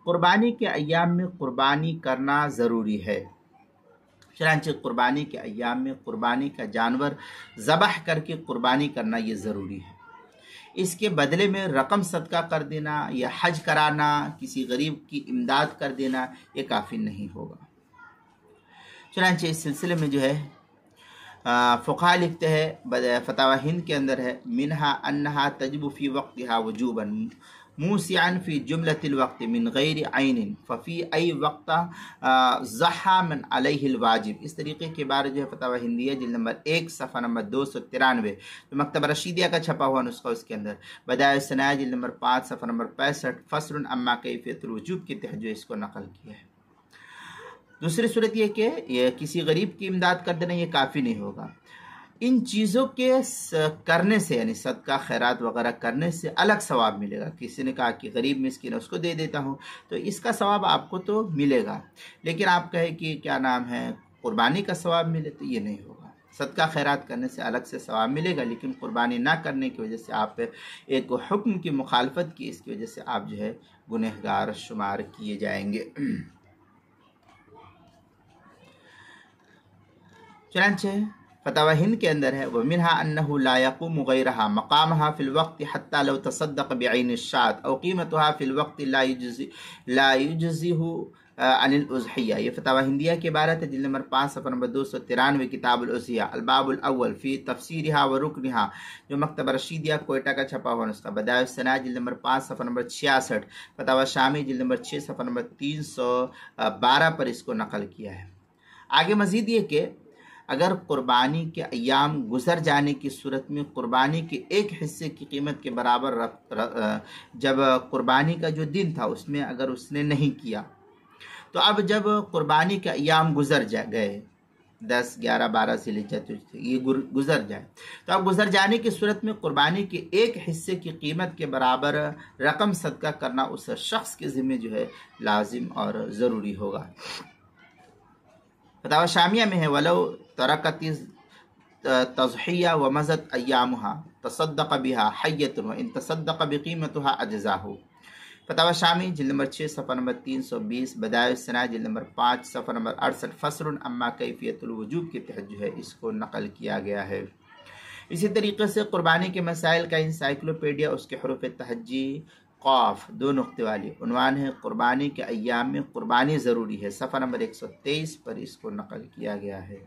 قربانی کے ایام میں قربانی کرنا ضروری ہے، چنانچہ قربانی کے ایام میں قربانی کا جانور ذبح کر کے قربانی کرنا یہ ضروری ہے۔ اس کے بدلے میں رقم صدقہ کر دینا یا حج کرانا، کسی غریب کی امداد کر دینا یہ کافی نہیں ہوگا۔ چنانچہ اس سلسلے میں جو ہے فقہا لکھتے ہیں، فتاوی ہند کے اندر ہے، منہا انہا تجب فی وقتہا وجوبا موسعا فی جملۃ الوقت من غیر عین ففی ای وقت ضحی من علیہ الواجب۔ اس طریقے کے بارے جو ہے فتاوی ہندیہ جلد نمبر 1 صفحہ نمبر 293 جو مکتبہ رشیدیہ کا چھپا ہوا نسخہ، اس کے اندر بدائع الصنائع جلد نمبر 5 صفحہ نمبر 65 فصل اما کیفیت الوجوب کے تحت جو اس کو نقل کیا ہے۔ دوسری صورت یہ کہ یہ کسی غریب کی امداد کر دینا یہ کافی نہیں ہوگا، ان چیزوں کے کرنے سے یعنی صدقہ خیرات وغیرہ کرنے سے الگ ثواب ملے گا۔ کسی نے کہا کہ غریب مسکین اس کو دے دیتا ہوں تو اس کا ثواب آپ کو تو ملے گا، لیکن آپ کہیں کہ کیا نام ہے قربانی کا ثواب ملے تو یہ نہیں ہوگا۔ صدقہ خیرات کرنے سے الگ سے ثواب ملے گا، لیکن قربانی نہ کرنے کی وجہ سے آپ ایک حکم کی مخالفت کی، اس کی وجہ سے آپ جو ہے گنہگار شمار کیے جائیں گے۔ چنانچہ فتاوی ہند کے اندر ہے، وَمِنْهَا أَنَّهُ لَا يَقُومُ غَيْرَهَا مَقَامَهَا فِي الْوَقْتِ حَتَّى لَوْ تَصَدَّقَ بِعَيْنِ الشَّاةِ أَوْ قِيمَتُهَا فِي الْوَقْتِ لَا يُجْزِهُ عَنِ الْأُضْحِيَّةِ۔ یہ فتاوی ہندیہ کے عبارت ہے، جلد نمبر 5 صفحہ نمبر 293 کتاب الأضحیہ الباب الاول فی تفسیرها ورکنها جو مکتبہ رشیدیہ کوئٹہ کا چھپا ہوا نسخہ، بدائع الصنائع جلد نمبر 5 صفحہ نمبر 66، فتاوی شامی جلد نمبر 6 صفحہ نمبر 312 پر اس کو نقل کیا ہے۔ آگے مزید یہ کہ اگر قربانی کے ایام گزر جانے کی صورت میں قربانی کے ایک حصے کی قیمت کے برابر جب قربانی کا جو دن تھا اس میں اگر اس نے نہیں کیا، تو اب جب قربانی کے ایام گزر گئے 10 11 12 ذی الحجہ یہ گزر جائے، تو اب گزر جانے کی صورت میں قربانی کے ایک حصے کی قیمت کے برابر رقم صدقہ کرنا اس شخص کے ذمہ جو ہے لازم اور ضروری ہوگا۔ فتاوی شامیہ میں ہے، وَلَوْ تَرَكَتِ تَضْحِيَّةً وَمَضَتْ أَيَّامُهَا تَصَدَّقَ بِهَا حَيَّةٌ وَإِن تَصَدَّقَ بِقِيمَتِهَا أَجْزَاهُ۔ فتاوی شامی جلد نمبر 6 صفحہ نمبر 320، بدائع الصنائع جلد نمبر 5 صفحہ نمبر 68 فصل اما کیفیت الوجوب کے تحت جو ہے اس کو نقل کیا گیا ہے۔ اسی طریقے سے قربانی کے مسائل کا انسائکلوپیڈیا، اس کے حروف تہجی قاف 2 نقطے والی عنوان ہے، قربانی کے ایام میں قربانی ضروری ہے، صفحہ نمبر 123 پر اس کو نقل کیا گیا ہے۔